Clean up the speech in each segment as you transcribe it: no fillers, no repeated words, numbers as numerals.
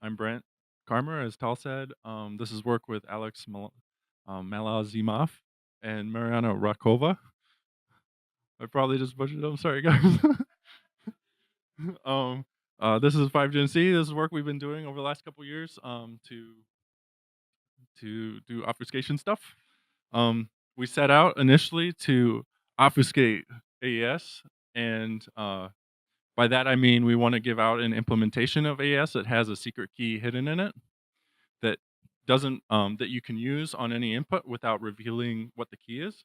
I'm Brent Carmer, as Tal said. This is work with Alex Malazimov and Mariana Rakova. I probably just butchered it. I'm sorry, guys. um, this is 5Gen-C. This is work we've been doing over the last couple years to do obfuscation stuff. We set out initially to obfuscate AES, and by that I mean we want to give out an implementation of AES that has a secret key hidden in it that doesn't that you can use on any input without revealing what the key is.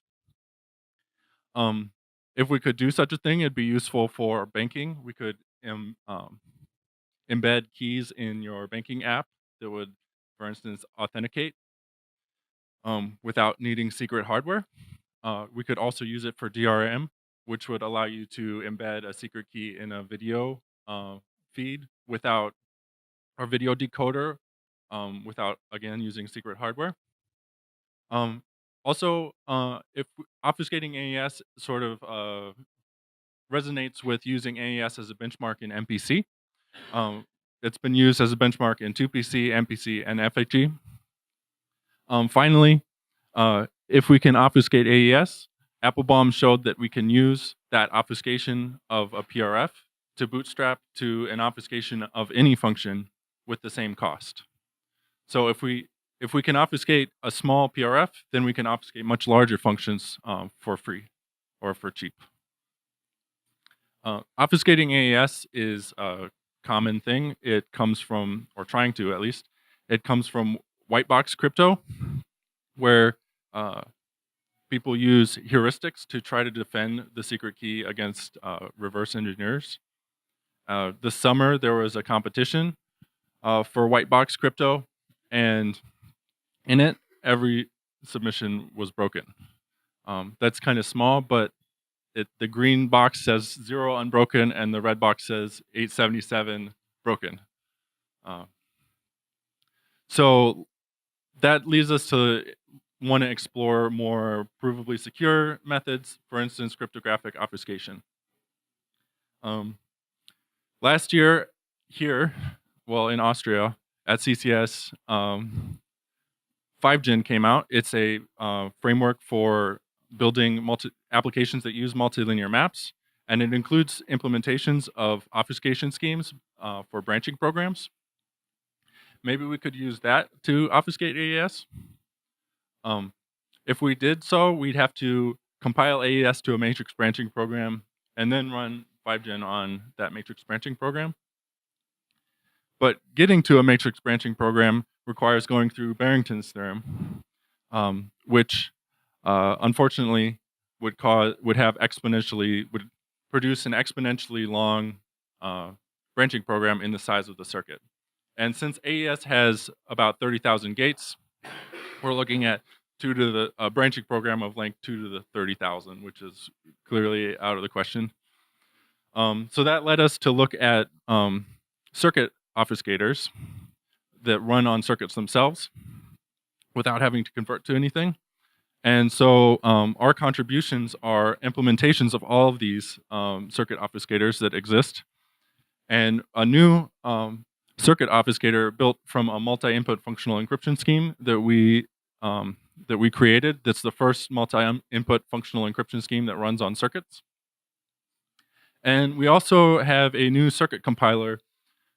Um, if we could do such a thing, it'd be useful for banking. We could embed keys in your banking app that would, for instance, authenticate without needing secret hardware. We could also use it for DRM, which would allow you to embed a secret key in a video feed without our video decoder, without again using secret hardware. Um, Also, if obfuscating AES sort of resonates with using AES as a benchmark in MPC. It's been used as a benchmark in 2PC, MPC, and FHE. Finally, if we can obfuscate AES, Applebaum showed that we can use that obfuscation of a PRF to bootstrap to an obfuscation of any function with the same cost. So if we can obfuscate a small PRF, then we can obfuscate much larger functions for free or for cheap. Obfuscating AES is a common thing. It comes from, or trying to at least, it comes from white box crypto, where people use heuristics to try to defend the secret key against reverse engineers. This summer, there was a competition for white box crypto, and in it, every submission was broken. That's kind of small, but the green box says 0 unbroken, and the red box says 877 broken. So that leads us to want to explore more provably secure methods, for instance, cryptographic obfuscation. Last year, here, well, in Austria, at CCS, 5Gen came out. It's a framework for building applications that use multilinear maps, and it includes implementations of obfuscation schemes for branching programs. Maybe we could use that to obfuscate AES. If we did so, we'd have to compile AES to a matrix branching program and then run 5Gen on that matrix branching program. But getting to a matrix branching program requires going through Barrington's theorem, which unfortunately would produce an exponentially long branching program in the size of the circuit. And since AES has about 30,000 gates, we're looking at a branching program of length 2 to the 30,000, which is clearly out of the question. So that led us to look at circuit obfuscators that run on circuits themselves without having to convert to anything. And so our contributions are implementations of all of these circuit obfuscators that exist, and a new circuit obfuscator built from a multi-input functional encryption scheme that we created. That's the first multi-input functional encryption scheme that runs on circuits. And we also have a new circuit compiler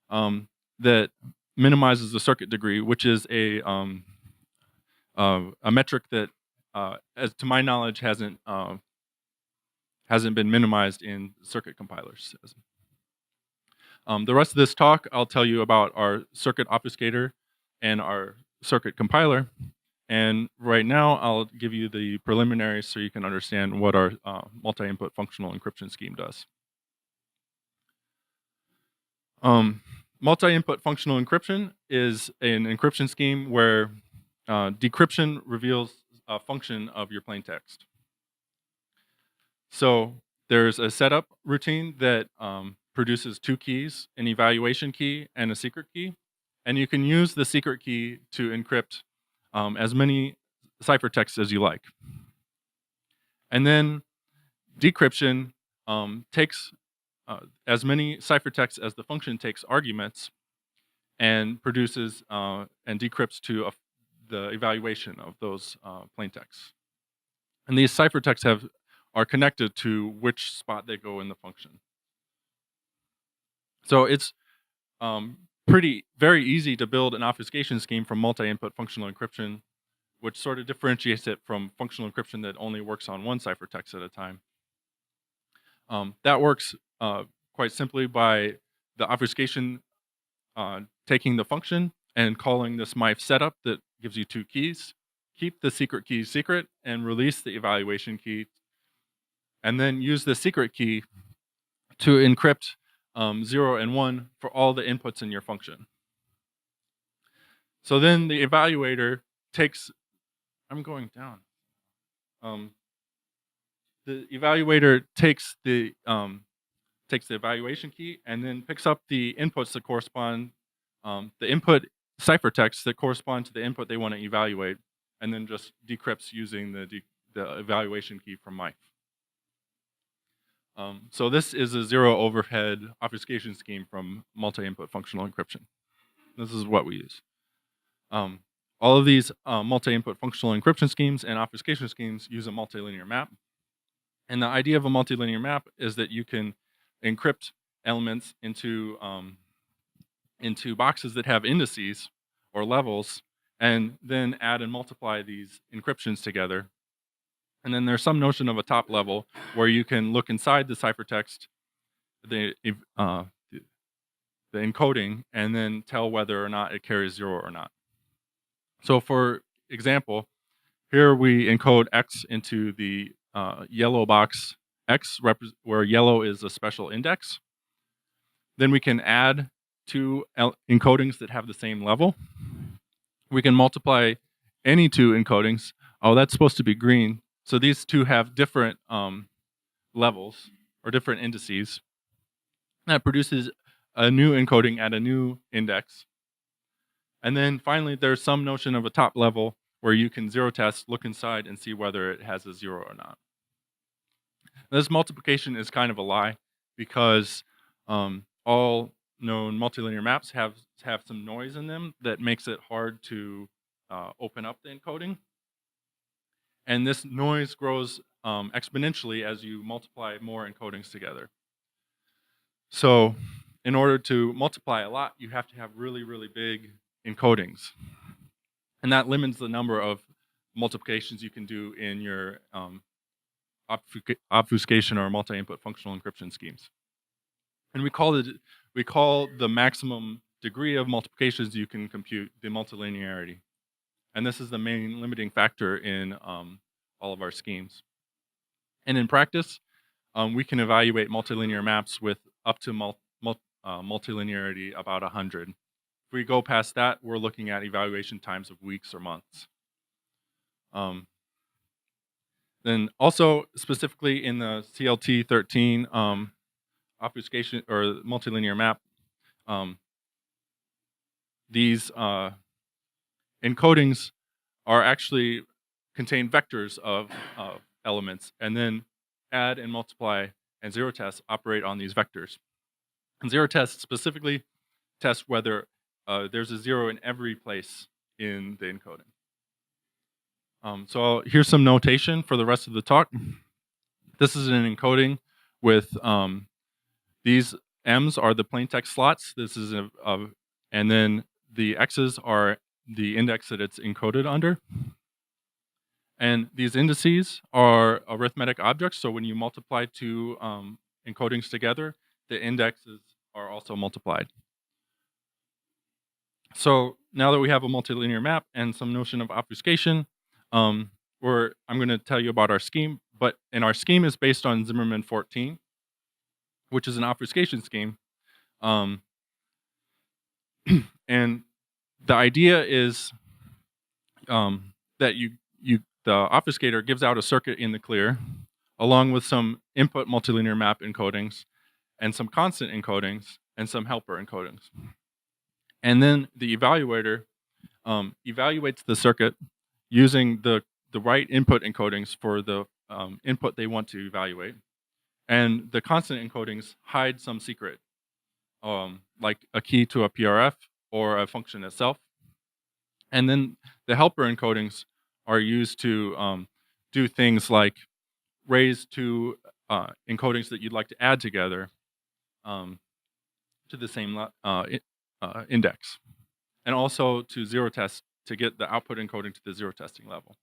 that minimizes the circuit degree, which is a metric that, as to my knowledge, hasn't been minimized in circuit compilers. The rest of this talk, I'll tell you about our circuit obfuscator and our circuit compiler. And right now, I'll give you the preliminaries so you can understand what our multi-input functional encryption scheme does. Multi-input functional encryption is an encryption scheme where decryption reveals a function of your plain text. So there's a setup routine that produces 2 keys, an evaluation key and a secret key. And you can use the secret key to encrypt as many ciphertexts as you like. And then decryption takes as many ciphertexts as the function takes arguments, and produces and decrypts to the evaluation of those plaintexts. And these ciphertexts are connected to which spot they go in the function. So it's very easy to build an obfuscation scheme from multi-input functional encryption, which sort of differentiates it from functional encryption that only works on one ciphertext at a time. That works quite simply by the obfuscation taking the function and calling this MIFE setup that gives you 2 keys, keep the secret key secret, and release the evaluation key, and then use the secret key to encrypt 0 and 1 for all the inputs in your function. So then the evaluator takes, I'm going down. The evaluator takes the evaluation key and then picks up the inputs that correspond, the input ciphertext that correspond to the input they want to evaluate, and then just decrypts using the evaluation key from MIFE. So this is a zero overhead obfuscation scheme from multi-input functional encryption. This is what we use. All of these multi-input functional encryption schemes and obfuscation schemes use a multilinear map. And the idea of a multilinear map is that you can encrypt elements into boxes that have indices or levels, and then add and multiply these encryptions together. And then there's some notion of a top level where you can look inside the ciphertext, the encoding, and then tell whether or not it carries 0 or not. So for example, here we encode X into the yellow box X, where yellow is a special index. Then we can add 2 encodings that have the same level. We can multiply any 2 encodings. Oh, that's supposed to be green. So these 2 have different levels or different indices. That produces a new encoding at a new index. And then finally, there's some notion of a top level where you can zero test, look inside, and see whether it has a 0 or not. This multiplication is kind of a lie, because all known multilinear maps have some noise in them that makes it hard to open up the encoding. And this noise grows exponentially as you multiply more encodings together. So in order to multiply a lot, you have to have really, really big encodings. And that limits the number of multiplications you can do in your obfuscation or multi-input functional encryption schemes. And we call the maximum degree of multiplications you can compute the multilinearity. And this is the main limiting factor in all of our schemes. And in practice, we can evaluate multilinear maps with up to multilinearity about 100. If we go past that, we're looking at evaluation times of weeks or months. Then also, specifically in the CLT 13 obfuscation or multilinear map, these encodings are actually contain vectors of elements, and then add and multiply and zero test operate on these vectors. And zero test specifically tests whether there's a 0 in every place in the encoding. So here's some notation for the rest of the talk. This is an encoding with these M's are the plaintext slots. This is and then the X's are the index that it's encoded under. And these indices are arithmetic objects, so when you multiply 2 encodings together, the indexes are also multiplied. So now that we have a multilinear map and some notion of obfuscation, I'm going to tell you about our scheme. And our scheme is based on Zimmerman 14, which is an obfuscation scheme. And the idea is that the obfuscator gives out a circuit in the clear, along with some input multilinear map encodings, and some constant encodings, and some helper encodings. And then the evaluator evaluates the circuit using the right input encodings for the input they want to evaluate. And the constant encodings hide some secret, like a key to a PRF or a function itself. And then the helper encodings are used to do things like raise two encodings that you'd like to add together to the same index, and also to zero test to get the output encoding to the zero testing level.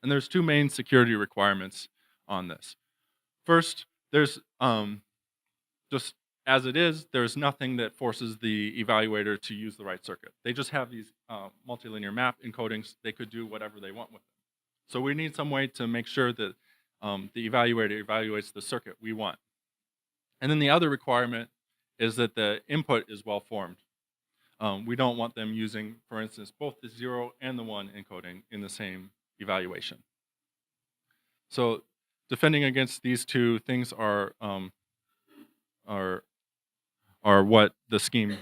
And there's two main security requirements on this. First, there's just as it is, there's nothing that forces the evaluator to use the right circuit. They just have these multilinear map encodings. They could do whatever they want with them. So we need some way to make sure that the evaluator evaluates the circuit we want. And then the other requirement is that the input is well formed. We don't want them using, for instance, both the 0 and the 1 encoding in the same evaluation. So defending against these two things are what the scheme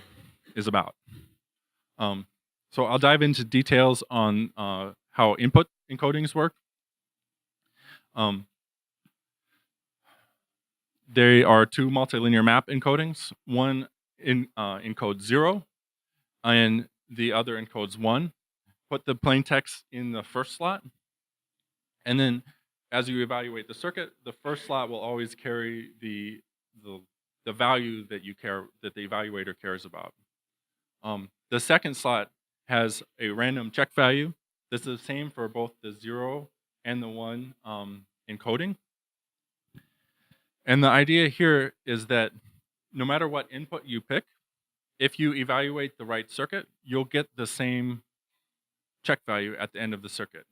is about. So I'll dive into details on how input encodings work. There are two multilinear map encodings. One encodes 0, and the other encodes 1. Put the plain text in the first slot, and then as you evaluate the circuit, the first slot will always carry the value that the evaluator cares about. The second slot has a random check value. This is the same for both the 0 and the 1 encoding. And the idea here is that no matter what input you pick, if you evaluate the right circuit, you'll get the same check value at the end of the circuit.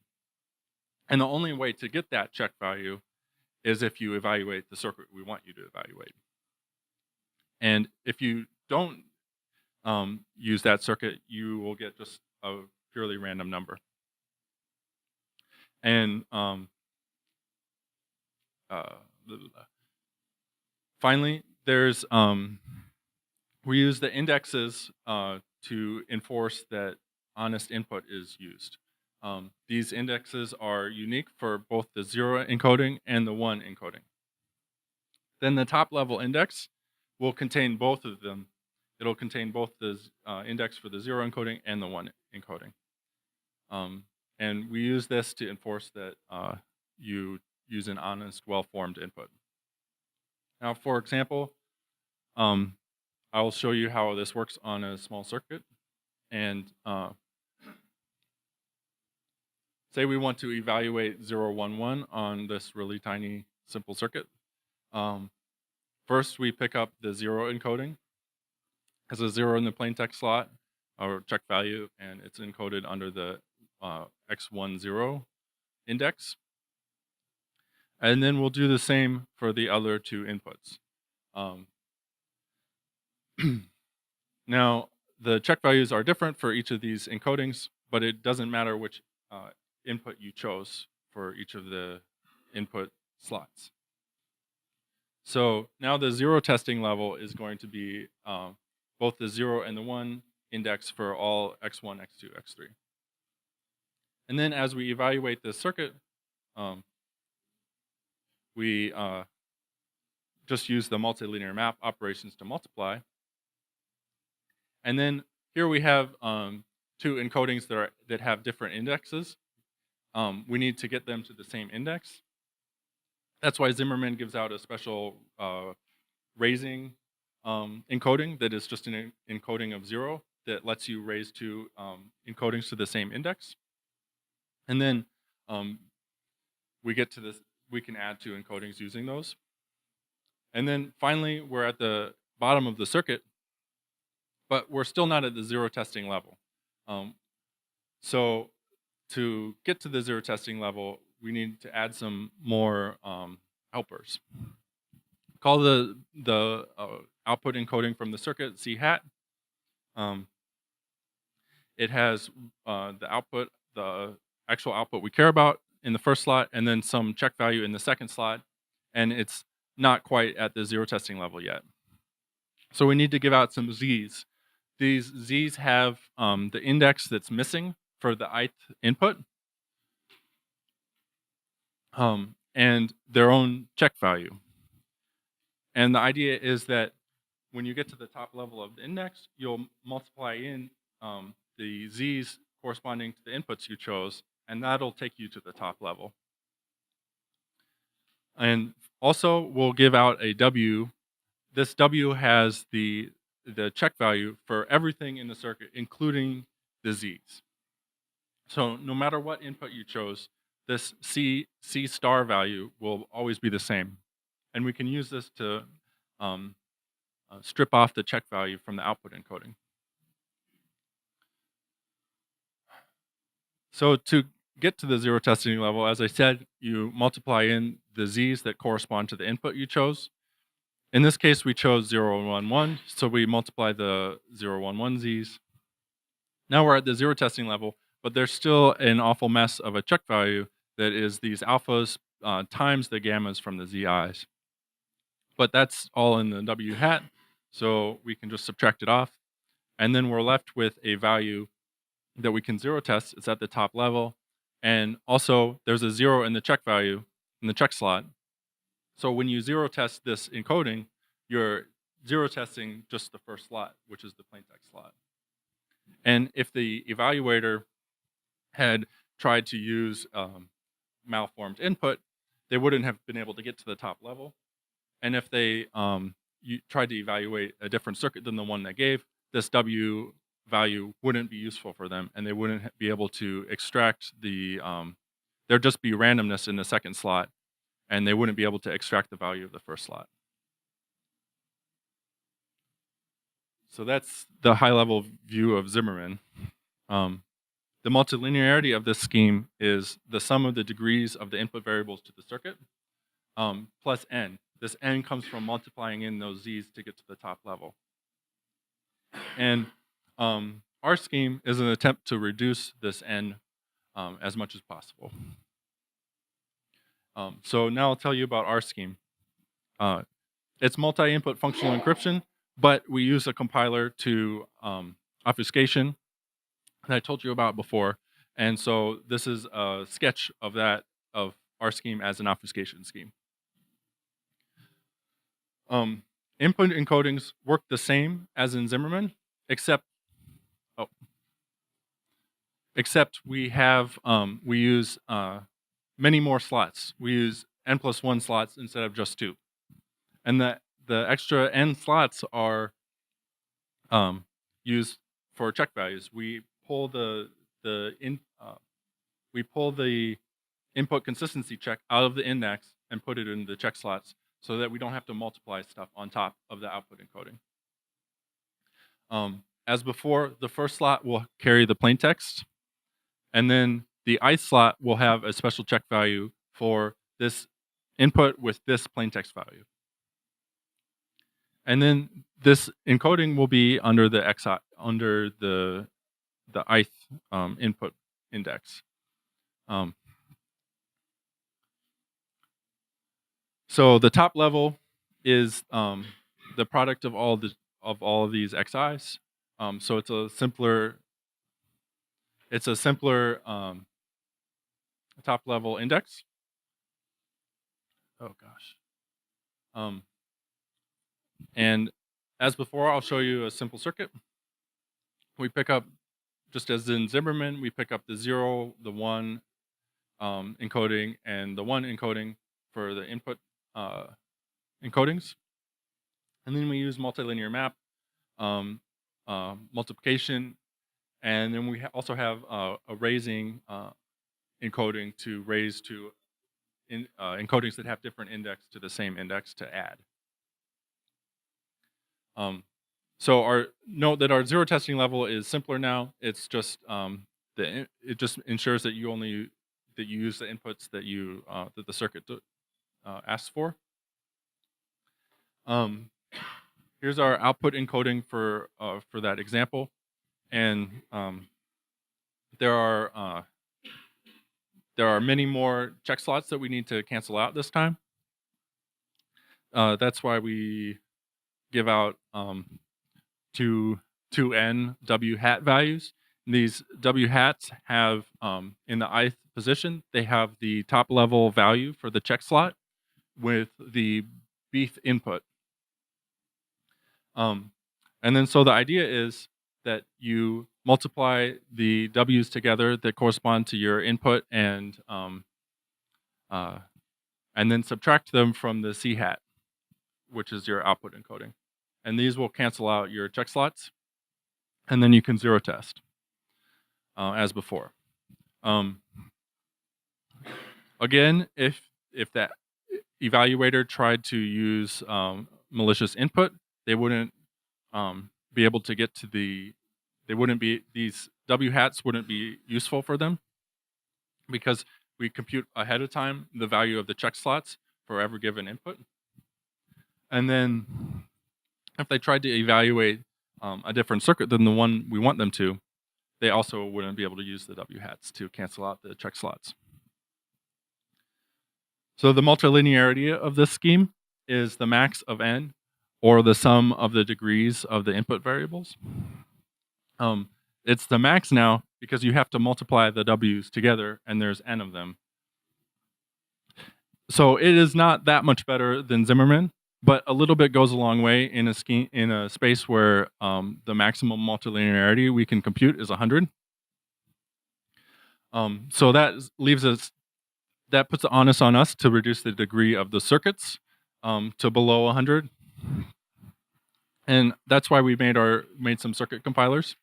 And the only way to get that check value is if you evaluate the circuit we want you to evaluate. And if you don't use that circuit, you will get just a purely random number. And finally, there's we use the indexes to enforce that honest input is used. These indexes are unique for both the 0 encoding and the 1 encoding. Then the top level index will contain both of them. It'll contain both the index for the 0 encoding and the 1 encoding. And we use this to enforce that you use an honest, well-formed input. Now, for example, I'll show you how this works on a small circuit. And say we want to evaluate 0, 1, 1 on this really tiny, simple circuit. First, we pick up the 0 encoding. Has a 0 in the plain text slot, or check value, and it's encoded under the x10 index. And then we'll do the same for the other two inputs. Now, the check values are different for each of these encodings, but it doesn't matter which input you chose for each of the input slots. So now the 0 testing level is going to be both the 0 and the 1 index for all x1, x2, x3. And then as we evaluate the circuit, we just use the multilinear map operations to multiply. And then here we have two encodings that have different indexes. We need to get them to the same index. That's why Zimmerman gives out a special raising encoding that is just an encoding of 0 that lets you raise two encodings to the same index. And then we get to this, we can add two encodings using those. And then finally, we're at the bottom of the circuit, but we're still not at the 0 testing level. So to get to the 0 testing level, we need to add some more helpers. Call the output encoding from the circuit C hat. It has the output, the actual output we care about in the first slot, and then some check value in the second slot, and it's not quite at the 0 testing level yet. So we need to give out some Z's. These Z's have the index that's missing for the ith input, and their own check value. And the idea is that when you get to the top level of the index, you'll multiply in the z's corresponding to the inputs you chose, and that'll take you to the top level. And also, we'll give out a W. This W has the check value for everything in the circuit, including the z's. So no matter what input you chose, this C star value will always be the same. And we can use this to strip off the check value from the output encoding. So to get to the zero testing level, as I said, you multiply in the z's that correspond to the input you chose. In this case, we chose 0, 1, 1, so we multiply the 0, 1, 1 z's. Now we're at the zero testing level, but there's still an awful mess of a check value that is these alphas times the gammas from the zi's. But that's all in the W hat, so we can just subtract it off. And then we're left with a value that we can zero test. It's at the top level. And also, there's a 0 in the check value, in the check slot. So when you zero test this encoding, you're zero testing just the first slot, which is the plaintext slot. And if the evaluator had tried to use malformed input, they wouldn't have been able to get to the top level. And if they tried to evaluate a different circuit than the one they gave, this W value wouldn't be useful for them, and they wouldn't be able to extract the, there'd just be randomness in the second slot, and they wouldn't be able to extract the value of the first slot. So that's the high-level view of Zimmerman. The multilinearity of this scheme is the sum of the degrees of the input variables to the circuit plus n. This n comes from multiplying in those z's to get to the top level. And our scheme is an attempt to reduce this n as much as possible. So now I'll tell you about our scheme. It's multi-input functional encryption, but we use a compiler to obfuscation that I told you about before. And so this is a sketch of that, of our scheme as an obfuscation scheme. Input encodings work the same as in Zimmerman, except we have we use many more slots. We use n+1 slots instead of just 2, and the extra n slots are used for check values. We pull the input consistency check out of the index and put it in the check slots, so that we don't have to multiply stuff on top of the output encoding. As before, the first slot will carry the plaintext, and then the ith slot will have a special check value for this input with this plaintext value. And then this encoding will be under the ith input index. So the top level is the product of all of these xi's. So it's a simpler top level index. Oh gosh. And as before, I'll show you a simple circuit. We pick up, just as in Zimmerman, we pick up the 0, the 1 encoding, and the 1 encoding for the input encodings. And then we use multilinear map, multiplication, and then we also have a raising encoding to raise to encodings that have different index to the same index to add. So note that our zero testing level is simpler now. It's just it just ensures that you use the inputs that that the circuit asks for. Here's our output encoding for that example, and there are many more check slots that we need to cancel out this time. That's why we give out 2n W hat values. And these W hats have, in the ith position, they have the top level value for the check slot with the bth input. And then so the idea is that you multiply the W's together that correspond to your input and then subtract them from the C hat, which is your output encoding. And these will cancel out your check slots, and then you can zero test as before. Again, if that evaluator tried to use malicious input, they wouldn't be able to get to these W hats wouldn't be useful for them, because we compute ahead of time the value of the check slots for every given input. And then if they tried to evaluate a different circuit than the one we want them to, they also wouldn't be able to use the W hats to cancel out the check slots. So the multilinearity of this scheme is the max of n, or the sum of the degrees of the input variables. It's the max now because you have to multiply the W's together, and there's n of them. So it is not that much better than Zimmerman, but a little bit goes a long way in a space where the maximum multilinearity we can compute is 100. So that puts the onus on us to reduce the degree of the circuits to below 100, and that's why we made some circuit compilers.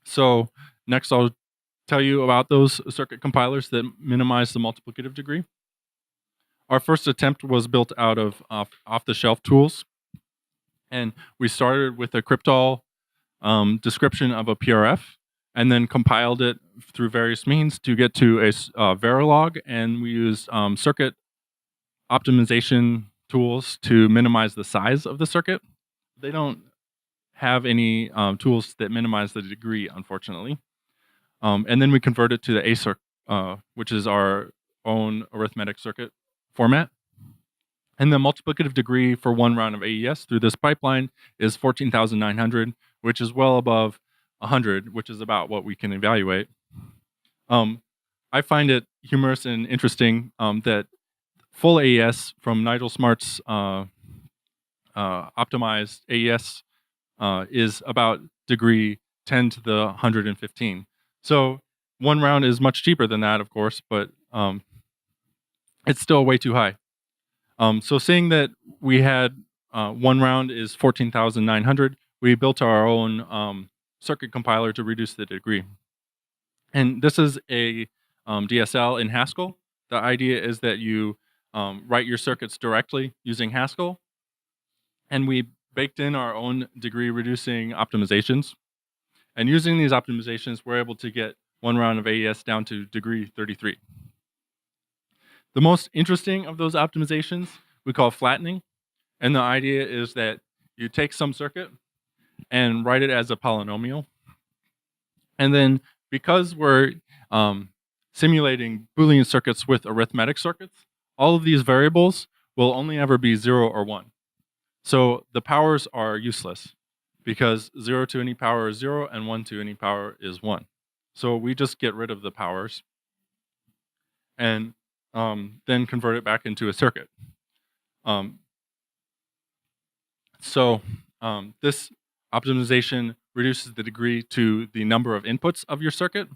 So next I'll tell you about those circuit compilers that minimize the multiplicative degree. Our first attempt was built out of off-the-shelf tools, and we started with a cryptol description of a PRF, and then compiled it through various means to get to a Verilog, and we used circuit optimization tools to minimize the size of the circuit. They don't have any tools that minimize the degree, unfortunately. And then we convert it to the Aes, which is our own arithmetic circuit format. And the multiplicative degree for one round of AES through this pipeline is 14,900, which is well above 100, which is about what we can evaluate. I find it humorous and interesting that full AES from Nigel Smart's optimized AES is about degree 10 to the 115. So one round is much cheaper than that, of course, but it's still way too high. So seeing that we had one round is 14,900, we built our own circuit compiler to reduce the degree. And this is a DSL in Haskell. The idea is that you write your circuits directly using Haskell, and we baked in our own degree reducing optimizations. And using these optimizations, we're able to get one round of AES down to degree 33. The most interesting of those optimizations we call flattening. And the idea is that you take some circuit and write it as a polynomial. And then because we're simulating Boolean circuits with arithmetic circuits, all of these variables will only ever be 0 or 1. So the powers are useless because 0 to any power is 0 and 1 to any power is 1. So we just get rid of the powers and then convert it back into a circuit. This optimization reduces the degree to the number of inputs of your circuit.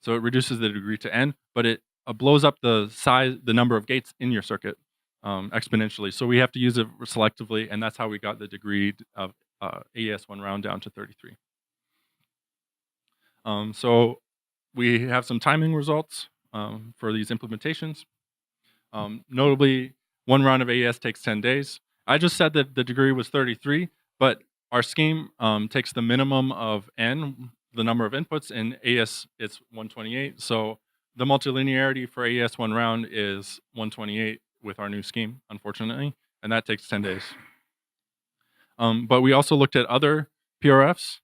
So it reduces the degree to n, but it blows up the size, the number of gates in your circuit exponentially. So we have to use it selectively, and that's how we got the degree of AES one round down to 33. So we have some timing results for these implementations. Notably, one round of AES takes 10 days. I just said that the degree was 33, but our scheme takes the minimum of n, the number of inputs, and AES it's 128. So the multilinearity for AES one round is 128 with our new scheme, unfortunately, and that takes 10 days. But we also looked at other PRFs.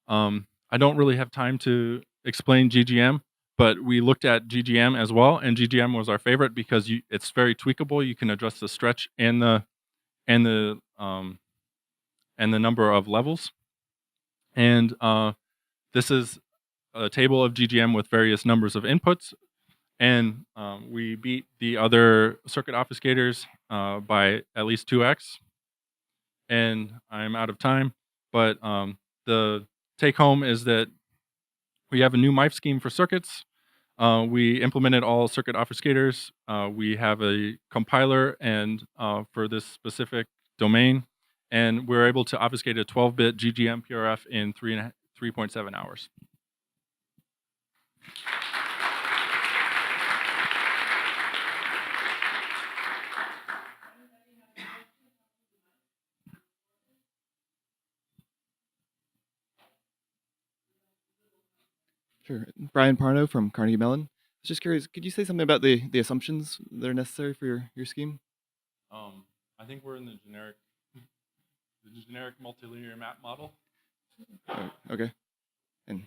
I don't really have time to explain GGM, but we looked at GGM as well, and GGM was our favorite because it's very tweakable. You can adjust the stretch and the number of levels. And this is a table of GGM with various numbers of inputs, And we beat the other circuit obfuscators by at least 2x. And I'm out of time, but the take home is that we have a new MIFE scheme for circuits. We implemented all circuit obfuscators. We have a compiler and for this specific domain, and we're able to obfuscate a 12-bit GGM PRF in 3.7 hours. Sure. Brian Parno from Carnegie Mellon. I was just curious, could you say something about the assumptions that are necessary for your scheme? I think we're in the generic multilinear map model. Oh, okay. And